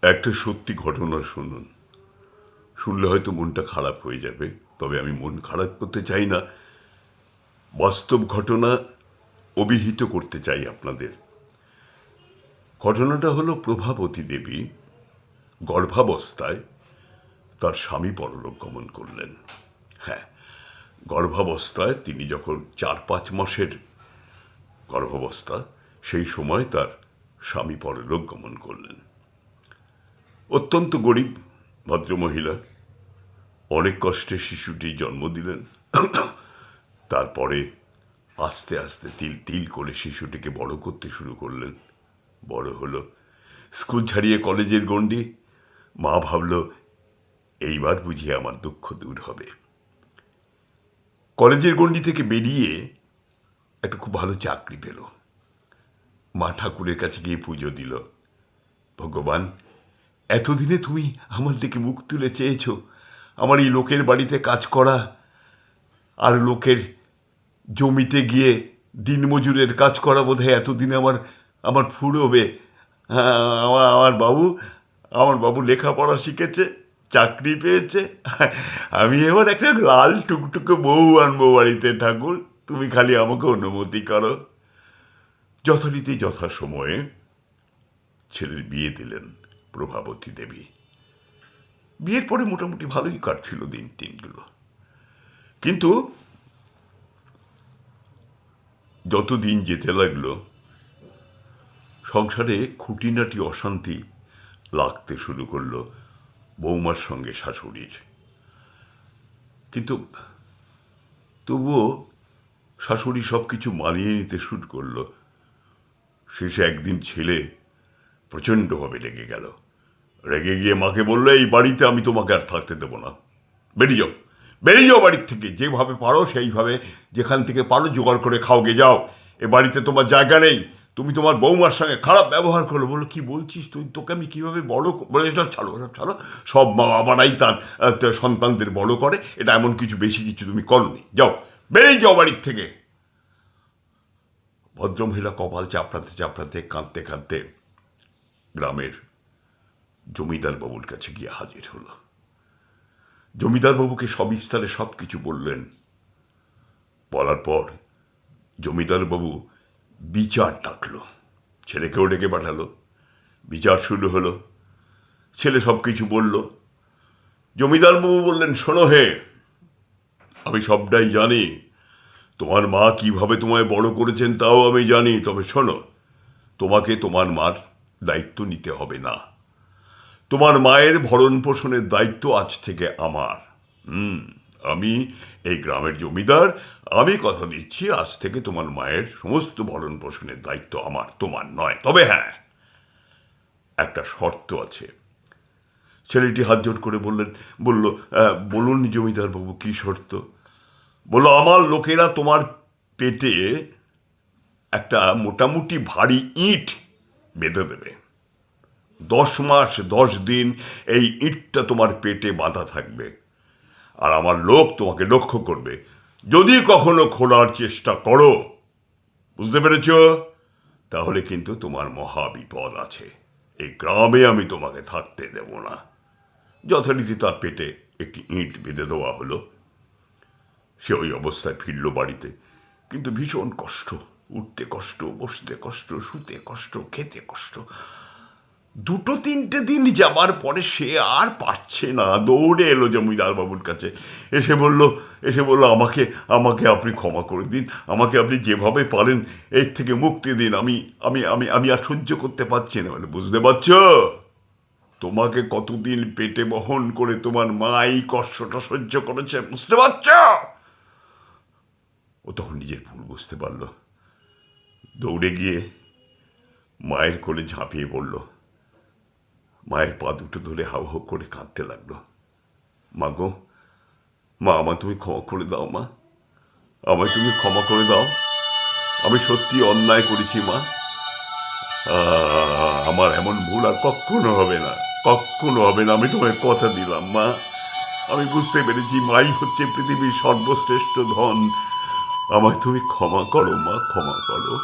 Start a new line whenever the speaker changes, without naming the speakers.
একটা সত্যি ঘটনা শুনুন। শুনলে হয়তো মনটা খারাপ হয়ে যাবে, তবে আমি মন খারাপ করতে চাই না, বাস্তব ঘটনা অভিহিত করতে চাই আপনাদের। ঘটনাটা হলো প্রভাবতী দেবী গর্ভাবস্থায় তার স্বামী পরলোক গমন করলেন। হ্যাঁ, গর্ভাবস্থায় তিনি যখন 4-5 মাসের গর্ভাবস্থা, সেই সময় তার স্বামী পরলোক গমন করলেন। অত্যন্ত গরিব ভদ্রমহিলা অনেক কষ্টে শিশুটি জন্ম দিলেন। তারপরে আস্তে আস্তে তিল তিল করে শিশুটিকে বড় করতে শুরু করলেন। বড় হলো, স্কুল ছাড়িয়ে কলেজের গণ্ডি। মা ভাবল এইবার বুঝিয়ে আমার দুঃখ দূর হবে। কলেজের গণ্ডি থেকে বেরিয়ে একটা খুব ভালো চাকরি পেল। মা ঠাকুরের কাছে গিয়ে পুজো দিল, ভগবান, এতদিনে তুমি আমার দিকে মুখ তুলে চেয়েছ। আমার এই লোকের বাড়িতে কাজ করা আর লোকের জমিতে গিয়ে দিনমজুরের কাজ করা বোধহয় এতদিনে আমার আমার ফুরোবে। হ্যাঁ, আমার বাবু লেখাপড়া শিখেছে, চাকরি পেয়েছে। আমি এবার একটা লাল টুকটুকে বউ আনবো বাড়িতে, ঠাকুর তুমি খালি আমাকে অনুমতি করো। যথারীতি যথাসময়ে ছেলের বিয়ে দিলেন প্রভাবতী দেবী। বিয়ের পরে মোটামুটি ভালোই কাটছিল দিনগুলো। কিন্তু যত দিন যেতে লাগলো, সংসারে খুঁটিনাটি অশান্তি লাগতে শুরু করলো বৌমার সঙ্গে শাশুড়ির। কিন্তু তবুও শাশুড়ি সব কিছু মানিয়ে নিতে শুরু করলো। শেষে একদিন ছেলে প্রচণ্ডভাবে রেগে গেল। রেগে গিয়ে মাকে বললো, এই বাড়িতে আমি তোমাকে আর থাকতে দেবো না, বেরিয়ে যাও, বেরিয়ে যাও বাড়ির থেকে। যেভাবে পারো সেইভাবে, যেখান থেকে পারো জোগাড় করে খাও, গে যাও, এ বাড়িতে তোমার জায়গা নেই। তুমি তোমার বৌমার সঙ্গে খারাপ ব্যবহার করো। বললো, কি বলছিস তুই, তোকে আমি কীভাবে বড় বলে, এটা ছাড়ো ছাড়ো, সব মা বাবারাই তার সন্তানদের বড় করে, এটা এমন কিছু বেশি কিছু তুমি করনি, যাও বেরিয়ে যাও বাড়ির থেকে। ভদ্রমহিলা কপাল চাপড়াতে চাপড়াতে কাঁদতে কাঁদতে গ্রামের জমিদার বাবুর কাছে গিয়ে হাজির হলো। জমিদার বাবুকে সবিস্তারে সব কিছু বললেন। বলার পর জমিদার বাবু বিচার ডাকলো, ছেলেকেও ডেকে পাঠালো। বিচার শুরু হলো। ছেলে সব কিছু বলল। জমিদার বাবু বললেন, শোনো হে, আমি সবটাই জানি, তোমার মা কিভাবে তোমায় বড় করেছেন তাও আমি জানি, তবে শোনো, তোমাকে তোমার মার দায়িত্ব নিতে হবে না। তোমার মায়ের ভরণ পোষণের দায়িত্ব আজ থেকে আমার। আমি এই গ্রামের জমিদার, আমি কথা দিচ্ছি, আজ থেকে তোমার মায়ের সমস্ত ভরণ পোষণের দায়িত্ব আমার, তোমার নয়। তবে হ্যাঁ, একটা শর্ত আছে। ছেলেটি হাত জোড় করে বলল, বলুন জমিদার বাবু, কি শর্ত? বলল, আমার লোকেরা তোমার পেটে একটা মোটামুটি ভারী ইট বেঁধে দেবে। 10 মাস 10 দিন এই ইটটা তোমার পেটে বাঁধা থাকবে, আর আমার লোক তোমাকে লক্ষ্য করবে। যদি কখনো খোলার চেষ্টা করো, বুঝতে পেরেছ, তাহলে কিন্তু তোমার মহা বিপদ আছে। এই গ্রামে আমি তোমাকে থাকতে দেব না। যথারীতি তার পেটে একটি ইট বেঁধে দেওয়া হলো। সে ওই অবস্থায় ফিরল বাড়িতে, কিন্তু ভীষণ কষ্ট, উঠতে কষ্ট, বসতে কষ্ট, শুতে কষ্ট, খেতে কষ্ট। 2-3 দিন যাবার পরে সে আর পারছে না, দৌড়ে এলো জমিদার বাবুর কাছে। এসে বলল, আমাকে আমাকে আপনি ক্ষমা করে দিন, আমাকে আপনি যেভাবে পারেন এর থেকে মুক্তি দিন, আমি আমি আমি আমি আর সহ্য করতে পারছি না। বলে, বুঝতে পারছ, তোমাকে কতদিন পেটে বহন করে তোমার মা এই কষ্টটা সহ্য করেছে, বুঝতে পারছ? ও তখন নিজের ভুল বুঝতে পারল। দৌড়ে গিয়ে মায়ের কোলে ঝাঁপিয়ে পড়ল। মায়ের পা দুটো ধরে হাউ হাউ করে কাঁদতে লাগলো। মা গো, মা, আমায় তুমি ক্ষমা করে দাও, মা, আমায় তুমি ক্ষমা করে দাও, আমি সত্যি অন্যায় করেছি মা, আমার এমন ভুল আর কখনো হবে না, কখনো হবে না, আমি তোমায় কথা দিলাম মা। আমি বুঝতে পেরেছি মাই হচ্ছে পৃথিবীর সর্বশ্রেষ্ঠ ধন, আমায় তুমি ক্ষমা করো মা, ক্ষমা করো।